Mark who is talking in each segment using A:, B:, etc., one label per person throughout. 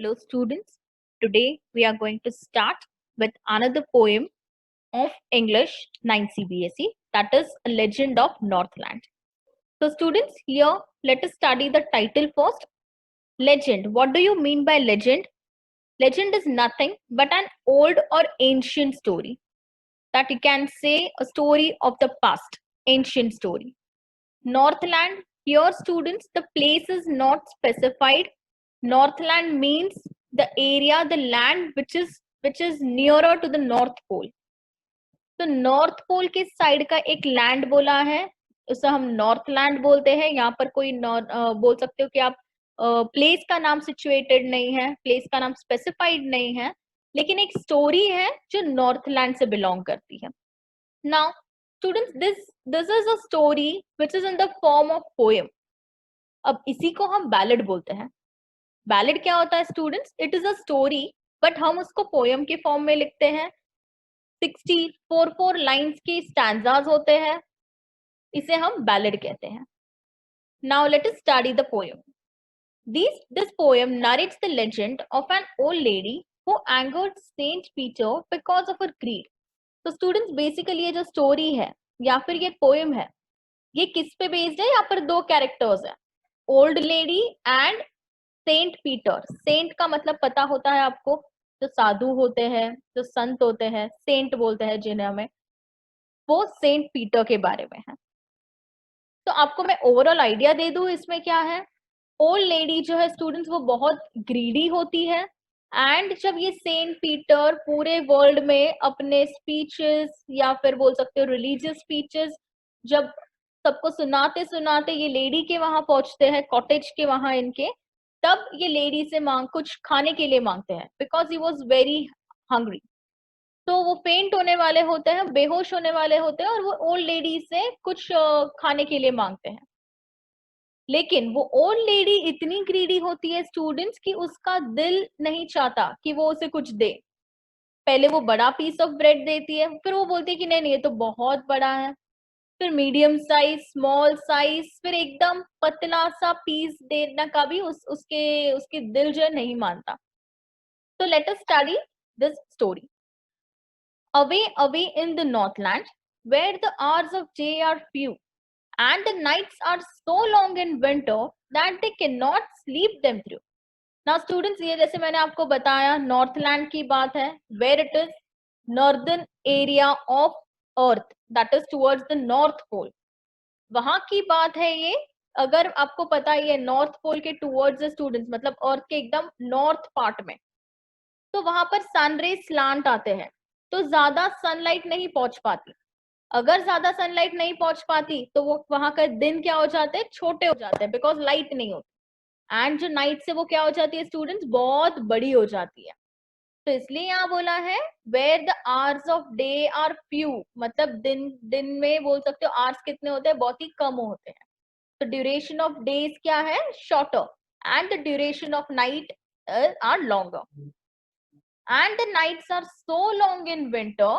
A: Hello students, today we are going to start with another poem of English 9 CBSE, that is A Legend of Northland. So students, here let us study the title first. Legend. What do you mean by legend? Legend is nothing but an old or ancient story, that you can say a story of the past, ancient story. Northland, here students, the place is not specified. Northland means the area, the land which is nearer to the North Pole. तो north pole के side का एक land बोला है, उसे हम Northland बोलते हैं. यहाँ पर कोई बोल सकते हो कि आप प्लेस का नाम सिचुएटेड नहीं है, प्लेस का नाम स्पेसिफाइड नहीं है, लेकिन एक स्टोरी है जो नॉर्थलैंड से बिलोंग करती है. Now students, this is a story which is in the form of poem. अब इसी को हम बैलेड बोलते हैं. बैलेड क्या होता है students? It is a story, but हम उसको पोएम के फॉर्म में लिखते हैं. 64 लाइन्स के स्टैंजाज होते हैं, इसे हम बैलेड कहते हैं. Now let us study the poem. This poem narrates the legend of an old lady who angered Saint Peter because of her greed. तो स्टूडेंट्स बेसिकली ये जो स्टोरी है या फिर ये पोएम है, ये किस पे बेस्ड है? यहाँ पर दो कैरेक्टर्स है, old lady and Saint Peter. Saint का मतलब पता होता है आपको, जो साधु होते हैं, जो संत होते हैं, सेंट बोलते हैं जिन्हें हमें, वो सेंट पीटर के बारे में है. तो आपको मैं ओवरऑल आइडिया दे दूं इसमें क्या है. ओल्ड लेडी जो है स्टूडेंट्स, वो बहुत ग्रीडी होती है. एंड जब ये सेंट पीटर पूरे वर्ल्ड में अपने स्पीचेस या फिर बोल सकते हो रिलीजियस स्पीचेस जब सबको सुनाते सुनाते ये लेडी के वहां पहुंचते हैं, कॉटेज के वहां इनके, तब ये लेडी से कुछ खाने के लिए मांगते हैं, because he was very hungry. तो वो फेंट होने वाले होते हैं, बेहोश होने वाले होते हैं, और वो ओल्ड लेडी से कुछ खाने के लिए मांगते हैं. लेकिन वो ओल्ड लेडी इतनी ग्रीडी होती है स्टूडेंट्स कि उसका दिल नहीं चाहता कि वो उसे कुछ दे. पहले वो बड़ा पीस ऑफ ब्रेड देती है, फिर वो बोलती है कि नहीं नहीं ये तो बहुत बड़ा है, फिर मीडियम साइज, स्मॉल साइज, फिर एकदम पतला सा पीस देना का भी उसके दिल जो है नहीं मानता. तो let us study this story. Away, away in the Northland, where the hours of day are few, and the nights are so long in winter that they cannot sleep them through. Now students, ये जैसे मैंने आपको बताया Northland की बात है, where it is northern area of earth, that is towards the north pole. वहां की बात है ये. अगर आपको पता है ये नॉर्थ पोल के टूवर्ड्स द स्टूडेंट्स, मतलब अर्थ के एकदम नॉर्थ पार्ट में, तो वहां पर सनरेज स्लांट आते हैं, तो ज्यादा सनलाइट नहीं पहुंच पाती. अगर ज्यादा सनलाइट नहीं पहुंच पाती तो वो वहां का दिन क्या हो जाते हैं, छोटे हो जाते हैं, बिकॉज लाइट नहीं होती. एंड जो नाइट से वो क्या हो जाती है स्टूडेंट्स, बहुत बड़ी हो जाती है. तो इसलिए यहाँ बोला है where the hours of day are few, मतलब दिन में बोल सकते हो आवर्स कितने होते हैं, बहुत ही कम होते हैं. तो ड्यूरेशन ऑफ डेज क्या है, shorter, and the duration of night are longer. And the nights are so long in winter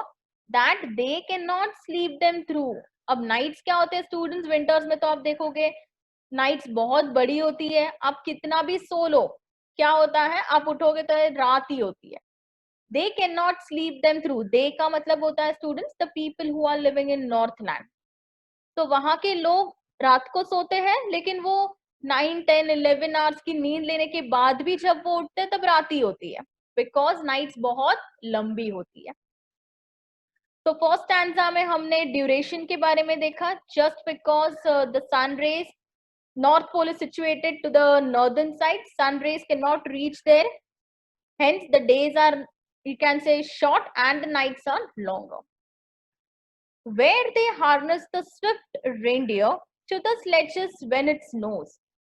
A: that they cannot sleep them through. अब nights क्या होते हैं स्टूडेंट्स, विंटर्स में तो आप देखोगे नाइट्स बहुत बड़ी होती है, आप कितना भी सो लो क्या होता है, आप उठोगे तो रात ही होती है. They cannot sleep them through. They का मतलब होता है students the people who are living in Northland. तो वहां के लोग रात को सोते हैं, लेकिन वो 9, 10, 11 आवर्स की नींद लेने के बाद भी जब वो उठते हैं तब रात ही होती है, बिकॉज नाइट्स बहुत लंबी होती है. तो फर्स्ट स्टैंजा में हमने ड्यूरेशन के बारे में देखा. Just because the sun rays, North Pole is situated to the northern side, sun rays can not reach there, hence the days are, you can say, short and the nights are longer. Where they harness the swift reindeer to the sledges when it snows,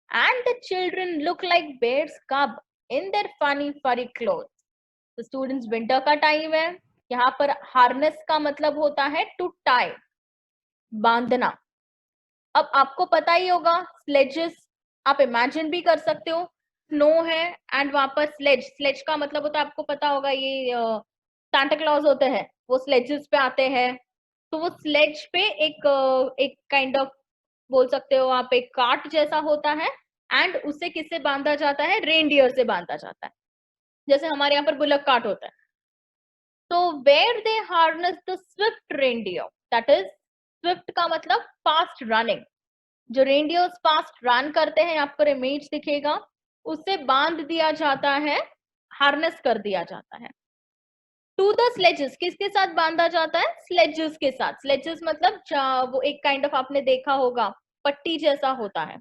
A: and the children look like bears cub in their funny furry clothes. तो students winter का time है, यहाँ पर harness का मतलब होता है to tie, बांधना. अब आपको पता ही होगा स्लेजेस, आप इमेजिन भी कर सकते हो, स्नो है एंड वहां पर स्लेज का मतलब होता है, आपको पता होगा ये सांता क्लॉज होते हैं, वो स्लेजेस पे आते हैं. तो वो स्लेज पे एक काइंड ऑफ बोल सकते हो आप, एक कार्ट जैसा होता है, एंड उसे किससे बांधा जाता है, रेनडियर से बांधा जाता है. जैसे हमारे यहाँ पर बुलक कार्ट होता है। तो where they harness the swift reindeer, that is swift का मतलब फास्ट रनिंग, जो रेनडियर्स फास्ट रन करते हैं, आपको इमेज दिखेगा, उससे बांध दिया जाता है, हार्नेस कर दिया जाता है। टू द स्लेजेस, किसके साथ बांधा जाता है? स्लेजेस के साथ। स्लेजेस मतलब वो एक काइंड ऑफ आपने देखा होगा पट्टी जैसा होता है,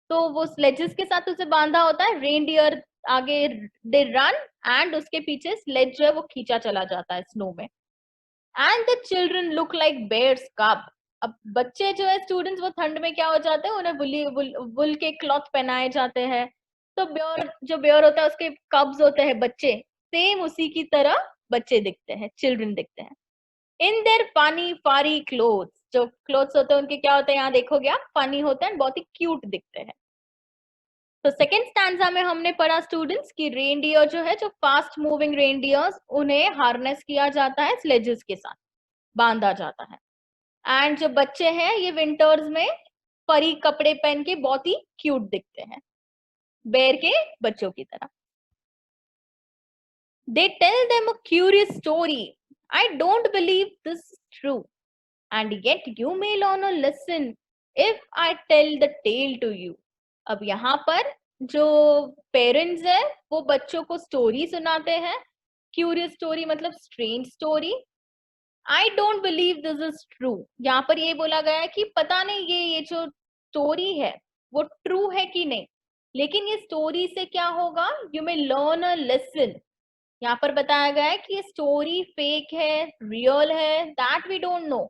A: तो वो स्लेजेस के साथ उसे बांधा होता है। रेनडियर आगे दे रन एंड उसके पीछे स्लेज जो है वो खींचा चला जाता है स्नो में। And the children look like bears cub. अब बच्चे जो है स्टूडेंट्स, वो ठंड में क्या हो जाते हैं, उन्हें वुल के क्लॉथ पहनाए जाते हैं। तो बेयर, जो बेयर होता है उसके कब्स होते हैं बच्चे, सेम उसी की तरह बच्चे दिखते हैं, चिल्ड्रन दिखते हैं। इन देयर फनी फारी क्लोथ्स, जो क्लोथ्स होते हैं उनके क्या होते हैं, यहाँ देखोगे आप, फनी होते हैं, बहुत ही क्यूट दिखते हैं। तो सेकेंड स्टैंजा में हमने पढ़ा स्टूडेंट्स की रेनडियर जो है, जो फास्ट मूविंग रेनडियर्स, उन्हें हार्नेस किया जाता है, स्लेजेस के साथ बांधा जाता है। एंड जो बच्चे हैं ये विंटर्स में फरी कपड़े पहन के बहुत ही क्यूट दिखते हैं, बेर के बच्चों की तरह। They tell them a curious story. I don't believe this is true, and yet you may learn a lesson if I tell the tale to you. अब यहाँ पर जो पेरेंट्स है वो बच्चों को स्टोरी सुनाते हैं। क्यूरियस स्टोरी मतलब strange story. I don't believe this is true, यहाँ पर ये बोला गया है कि पता नहीं ये जो स्टोरी है वो ट्रू है कि नहीं, लेकिन ये स्टोरी से क्या होगा, you may learn a lesson. यहाँ पर बताया गया है कि ये स्टोरी फेक है, रियल है, that we don't know,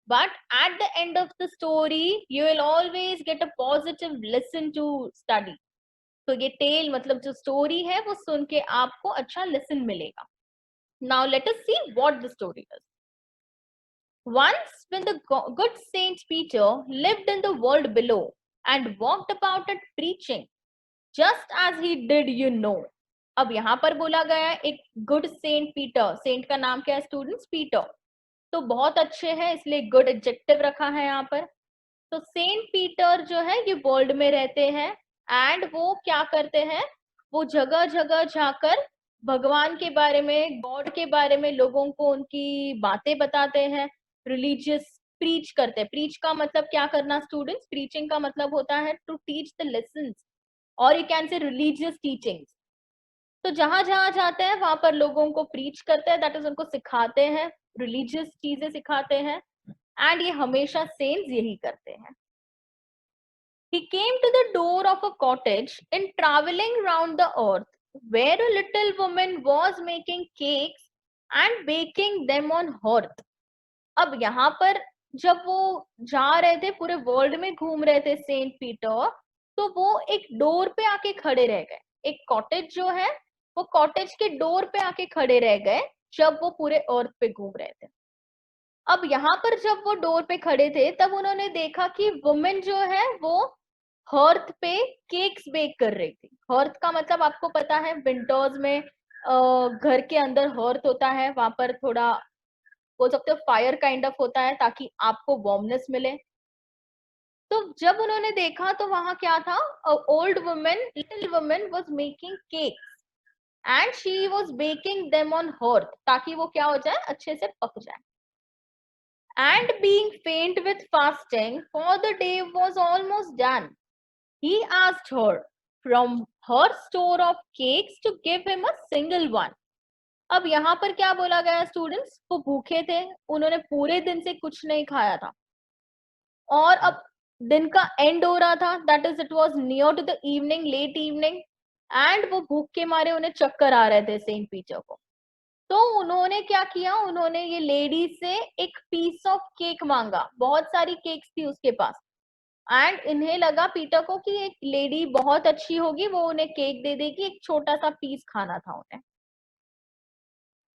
A: but at the end of the story you will always get a positive lesson to study. तो ये टेल मतलब जो स्टोरी है वो सुन के आपको अच्छा लेसन मिलेगा। Now let us see what the story is. Once, when the good Saint Peter lived in the world below and walked about it preaching, just as he did, you know. अब यहाँ पर बोला गया है एक good Saint Peter, Saint का नाम क्या है स्टूडेंट्स? पीटर, तो बहुत अच्छे हैं इसलिए गुड एडजेक्टिव रखा है यहाँ पर। तो सेंट पीटर जो है ये वर्ल्ड में रहते हैं एंड वो क्या करते हैं, वो जगह जगह जाकर भगवान के बारे में, गॉड के बारे में लोगों को उनकी बातें बताते हैं, रिलीजियस प्रीच करते हैं। प्रीच का मतलब क्या करना स्टूडेंट्स? प्रीचिंग का मतलब होता है टू टीच द लेसन्स, और you can say religious teachings. तो जहां जहां जाते हैं वहां पर लोगों को प्रीच करते हैं, दैट इज उनको सिखाते हैं, रिलीजियस चीजें सिखाते हैं, एंड ये हमेशा सेंट्स यही करते हैं। He came to the door of a cottage in traveling round the earth, where a little woman was making cakes and baking them on hearth. अब यहाँ पर जब वो जा रहे थे, पूरे वर्ल्ड में घूम रहे थे सेंट पीटर, तो वो एक डोर पे आके खड़े रह गए। एक कॉटेज जो है वो कॉटेज के डोर पे आके खड़े रह गए जब वो पूरे अर्थ पे घूम रहे थे। अब यहाँ पर जब वो डोर पे खड़े थे तब उन्होंने देखा कि वुमेन जो है वो हर्थ पे केक्स बेक कर रही थी। हर्थ का मतलब आपको पता है, विंटर्स में घर के अंदर हर्थ होता है, वहां पर थोड़ा बोल सकते हो फायर काइंड ऑफ होता है ताकि आपको वार्मनेस मिले। तो जब उन्होंने देखा तो वहां क्या था, old women, little women was making cakes and she was baking them on hearth, ताकि वो क्या हो जाए, अच्छे से पक जाए। And being faint with fasting, for the day was almost done, he asked her from her store of cakes to give him a single one. अब यहाँ पर क्या बोला गया स्टूडेंट्स, वो भूखे थे, उन्होंने पूरे दिन से कुछ नहीं खाया था, और अब दिन का एंड हो रहा था, that is it was near to the evening, late evening, and वो भूख के मारे उन्हें चक्कर आ रहे थे सेंट पीटर को। तो उन्होंने क्या किया, उन्होंने ये लेडी से एक पीस ऑफ केक मांगा, बहुत सारी केक्स थी उसके पास, एंड इन्हें लगा पीटर को कि एक लेडी बहुत अच्छी होगी, वो उन्हें केक दे देगी, एक छोटा सा पीस खाना था उन्हें।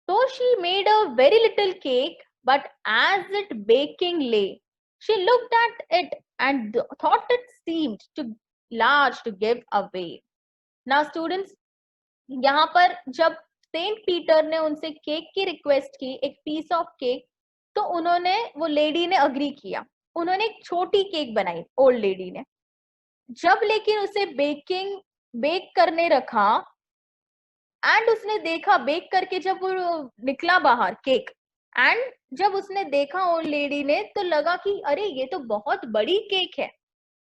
A: तो she made a very little cake, but as it baking ले, she looked at it and thought it seemed too large to give away. Now students, यहाँ पर जब सेंट पीटर ने उनसे केक की रिक्वेस्ट की, एक पीस ऑफ केक, तो उन्होंने, वो लेडी ने अग्री किया, उन्होंने एक छोटी केक बनाई ओल्ड लेडी ने। जब लेकिन उसे बेक करने रखा, एंड उसने देखा बेक करके, जब वो निकला बाहर केक, एंड जब उसने देखा ओल्ड लेडी ने, तो लगा कि अरे ये तो बहुत बड़ी केक है,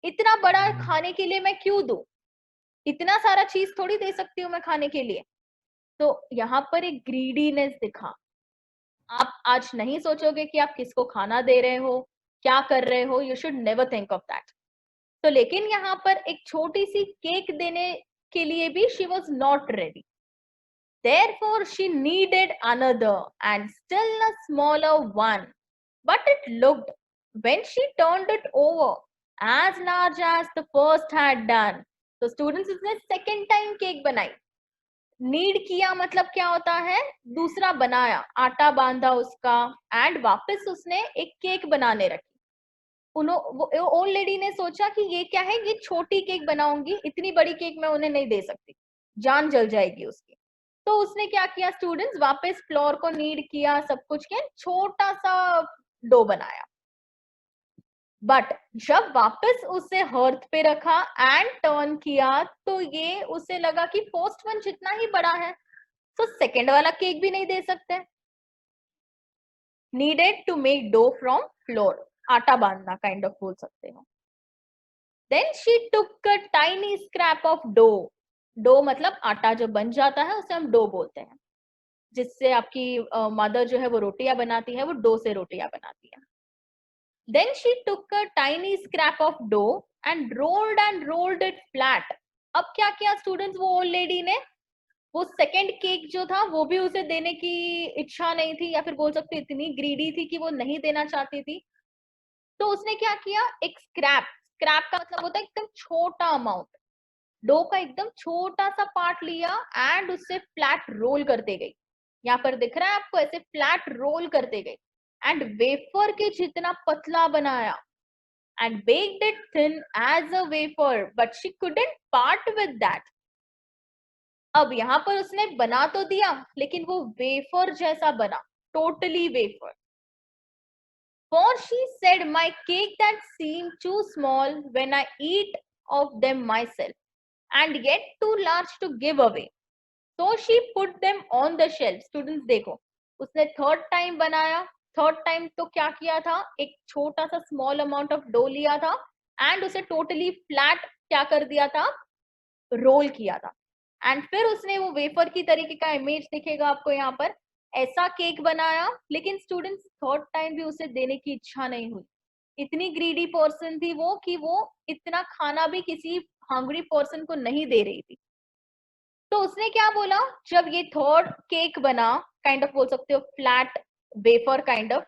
A: इतना बड़ा खाने के लिए मैं क्यों दूं, इतना सारा चीज थोड़ी दे सकती हूँ मैं खाने के लिए। तो यहाँ पर एक ग्रीडीनेस दिखा। आप आज नहीं सोचोगे कि आप किसको खाना दे रहे हो, क्या कर रहे हो, you should never think of that. तो लेकिन यहाँ पर एक छोटी सी केक देने के लिए भी she was not ready. Therefore, she needed another and still a smaller one. But it looked, when she turned it over, as large as the first had done. तो स्टूडेंट्स उसने सेकेंड टाइम केक बनाई। Need किया मतलब क्या होता है, दूसरा बनाया, आटा बांधा उसका, एंड वापस उसने एक केक बनाने रखी। ओल्ड लेडी ने सोचा कि ये क्या है, ये छोटी केक बनाऊंगी, इतनी बड़ी केक मैं उन्हें नहीं दे सकती, जान जल जाएगी उसकी। तो उसने क्या किया स्टूडेंट्स, वापस फ्लोर को नीड किया, सब कुछ किया, छोटा सा डो बनाया। बट जब वापस उसे हर्थ पे रखा एंड टर्न किया, तो ये उसे लगा कि फर्स्ट वन जितना ही बड़ा है, तो सेकेंड वाला केक भी नहीं दे सकते। Needed to make dough from flour, आटा बांधना काइंड ऑफ बोल सकते हो। Then she took a tiny scrap of dough. Dough मतलब आटा जो बन जाता है उसे हम डो बोलते हैं, जिससे आपकी मदर जो है वो रोटियां बनाती है, वो डो से रोटियां बनाती है। Then she took a tiny scrap of dough and rolled it flat. अब क्या किया स्टूडेंट्स, वो ओल्ड लेडी ने, वो सेकंड केक जो था वो भी उसे देने की इच्छा नहीं थी, या फिर बोल सकते इतनी ग्रीडी थी कि वो नहीं देना चाहती थी। तो उसने क्या किया, एक स्क्रैप, स्क्रैप का मतलब होता है एकदम छोटा अमाउंट, डो का एकदम छोटा सा पार्ट लिया एंड उससे फ्लैट रोल करते गई। यहाँ पर दिख रहा है आपको, ऐसे फ्लैट रोल करते गई एंड वेफर के जितना पतला बनाया, and baked it thin as a wafer, but she couldn't part with that. अब यहाँ पर उसने बना तो दिया, लेकिन वो वेफर जैसा बना, totally wafer. For she said, my cake that seemed too small when I eat of them myself, and yet too large to give away. So she put them on the shelf. Students देखो, उसने third time बनाया, third time तो क्या किया था, एक छोटा सा स्मॉल अमाउंट ऑफ डो लिया था एंड उसे टोटली फ्लैट क्या कर दिया था, रोल किया था। एंड फिर उसने वो वेफर की तरीके का इमेज दिखेगा आपको यहाँ पर, ऐसा केक बनाया, लेकिन स्टूडेंट्स थर्ड टाइम भी उसे देने की इच्छा नहीं हुई। इतनी ग्रीडी पर्सन थी वो कि वो इतना खाना भी किसी हंग्री पर्सन को नहीं दे रही थी। तो उसने क्या बोला, जब ये थर्ड केक बना, काइंड ऑफ बोल सकते हो फ्लैट वेफर काइंड ऑफ,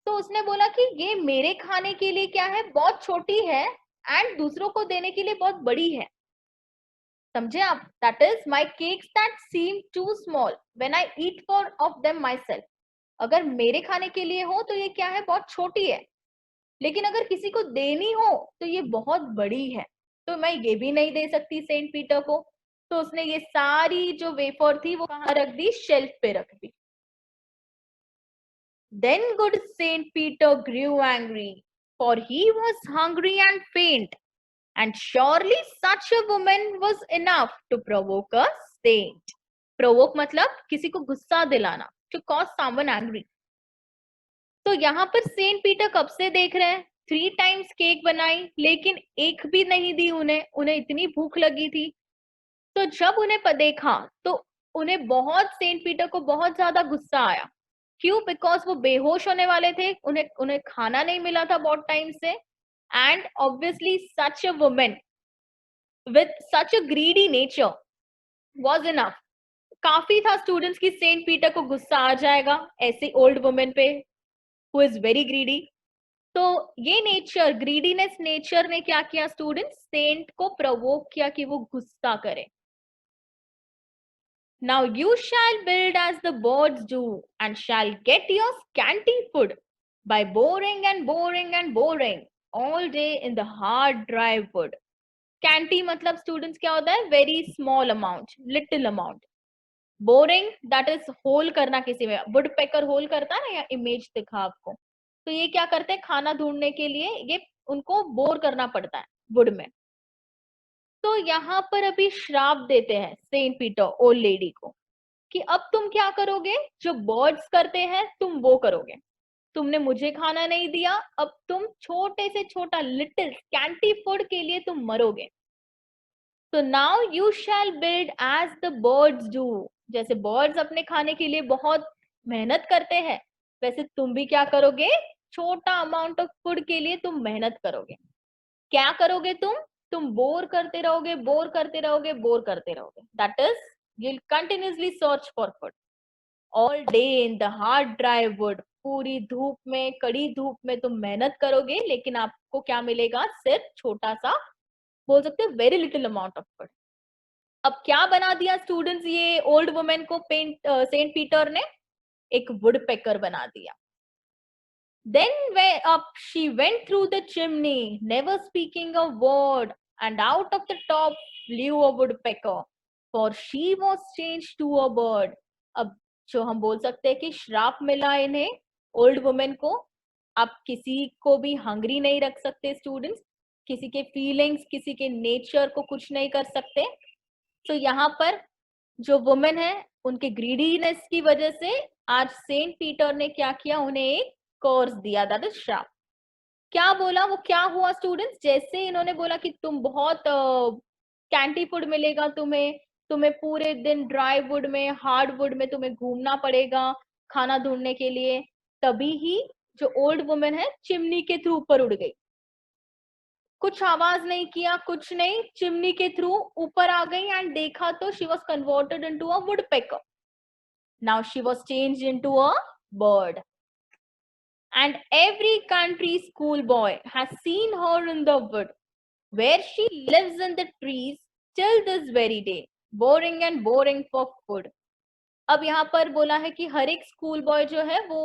A: तो उसने बोला कि ये मेरे खाने के लिए क्या है, बहुत छोटी है, एंड दूसरों को देने के लिए बहुत बड़ी है। समझे आप, that is my cakes that seem too small when I eat four of them myself. अगर मेरे खाने के लिए हो तो ये क्या है, बहुत छोटी है, लेकिन अगर किसी को देनी हो तो ये बहुत बड़ी है, तो मैं ये भी नहीं दे सकती सेंट पीटर को। तो उसने ये सारी जो वेफर थी वो कहाँ रख दी, शेल्फ पे रख दी। Then good Saint Peter grew angry, for he was hungry and faint, and surely such a woman was enough to provoke a saint. Provoke मतलब किसी को गुस्सा दिलाना, to cause someone angry. तो यहाँ पर सेंट पीटर कब से देख रहे हैं, 3 टाइम्स केक बनाई लेकिन एक भी नहीं दी उन्हें, उन्हें इतनी भूख लगी थी। तो जब उन्हें देखा तो उन्हें बहुत, सेंट पीटर को बहुत ज्यादा गुस्सा आया। क्यों, बिकॉज वो बेहोश होने वाले थे, उन्हें उन्हें खाना नहीं मिला था बहुत टाइम से, and obviously such a women with such a greedy nature was enough. काफी था स्टूडेंट्स की सेंट पीटर को गुस्सा आ जाएगा ऐसे ओल्ड वुमेन पे हु इज वेरी ग्रीडी। तो ये नेचर, ग्रीडीनेस नेचर ने क्या किया स्टूडेंट्स, सेंट को प्रोवोक किया कि वो गुस्सा करे। Now you shall build as the birds do, and shall get your scanty food by boring and boring and boring all day in the hard dry wood. Scanty मतलब students क्या होता है, very small amount, little amount. Boring that is hole करना किसी में, woodpecker hole करता है ना, या image दिखा आपको, तो ये क्या करते हैं, खाना ढूंढने के लिए ये उनको बोर करना पड़ता है वुड में। तो तो यहाँ पर अभी श्राप देते हैं सेंट पीटर ओल्ड लेडी को कि अब तुम क्या करोगे, जो बर्ड्स करते हैं तुम वो करोगे। तुमने मुझे खाना नहीं दिया, अब तुम छोटे से छोटा लिटिल स्कैंटी फूड के लिए तुम मरोगे। तो now you shall build as the birds do. जैसे बर्ड्स अपने खाने के लिए बहुत मेहनत करते हैं, वैसे तुम भी क्या करोगे, छोटा अमाउंट ऑफ फूड के लिए तुम मेहनत करोगे। क्या करोगे तुम बोर करते रहोगे, बोर करते रहोगे, बोर करते रहोगे। That is you'll continuously search for food all day in the hard dry wood। पूरी धूप में, कड़ी धूप में तुम मेहनत करोगे, लेकिन आपको क्या मिलेगा, सिर्फ छोटा सा, बोल सकते हैं very little amount of food. अब क्या बना दिया स्टूडेंट्स ये ओल्ड वुमेन को सेंट पीटर ने, एक वुड पेकर बना दिया। Then way up she went through the chimney, never speaking a word, and out of the top flew a woodpecker, for she was changed to a bird। अब जो हम बोल सकते हैं कि श्राप मिला इन्हें ओल्ड वुमेन को। आप किसी को भी हंग्री नहीं रख सकते स्टूडेंट्स, किसी के फीलिंग्स, किसी के नेचर को कुछ नहीं कर सकते। तो यहाँ पर जो वुमेन है उनके ग्रीडीनेस की वजह से आज सेंट पीटर ने क्या किया, उन्हें एक कर्स दिया, दैट इज श्राप। क्या बोला, वो क्या हुआ स्टूडेंट्स, जैसे इन्होंने बोला कि तुम बहुत कैंटी फूड मिलेगा तुम्हें, तुम्हें पूरे दिन ड्राई वुड में, हार्ड वुड में तुम्हें घूमना पड़ेगा खाना ढूंढने के लिए, तभी ही जो ओल्ड वुमेन है चिमनी के थ्रू ऊपर उड़ गई। कुछ आवाज नहीं किया, कुछ नहीं, चिमनी के थ्रू ऊपर आ गई एंड देखा तो she was converted into a woodpecker. Now she was changed into a bird. And every country schoolboy has seen her in the wood, where she lives in the trees till this very day, boring and boring for food। अब यहाँ पर बोला है कि हर एक school boy जो है वो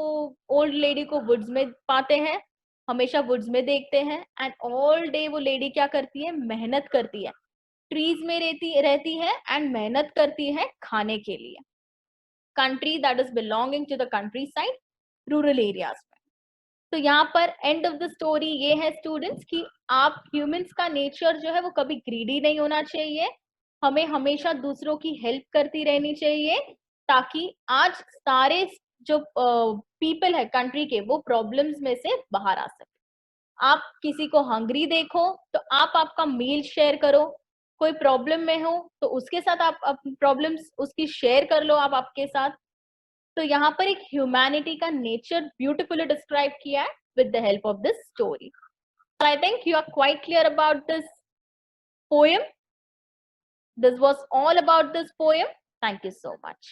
A: ओल्ड लेडी को वुड्स में पाते हैं, हमेशा वुड्स में देखते हैं, एंड ऑल डे वो लेडी क्या करती है, मेहनत करती है, ट्रीज में रहती है एंड मेहनत करती है खाने के लिए। Country that is belonging to the countryside, rural areas में। तो यहाँ पर एंड ऑफ द स्टोरी ये है स्टूडेंट्स कि आप ह्यूमंस का नेचर जो है वो कभी ग्रीडी नहीं होना चाहिए, हमें हमेशा दूसरों की हेल्प करती रहनी चाहिए, ताकि आज सारे जो पीपल है कंट्री के, वो प्रॉब्लम्स में से बाहर आ सके। आप किसी को हंग्री देखो तो आप आपका मील शेयर करो, कोई प्रॉब्लम में हो तो उसके साथ आप प्रॉब्लम्स उसकी शेयर कर लो आप आपके साथ। तो यहाँ पर एक ह्यूमैनिटी का नेचर ब्यूटिफुली डिस्क्राइब किया है with the help of this story. I think you are quite clear about this poem. This was all about this poem. Thank you so much.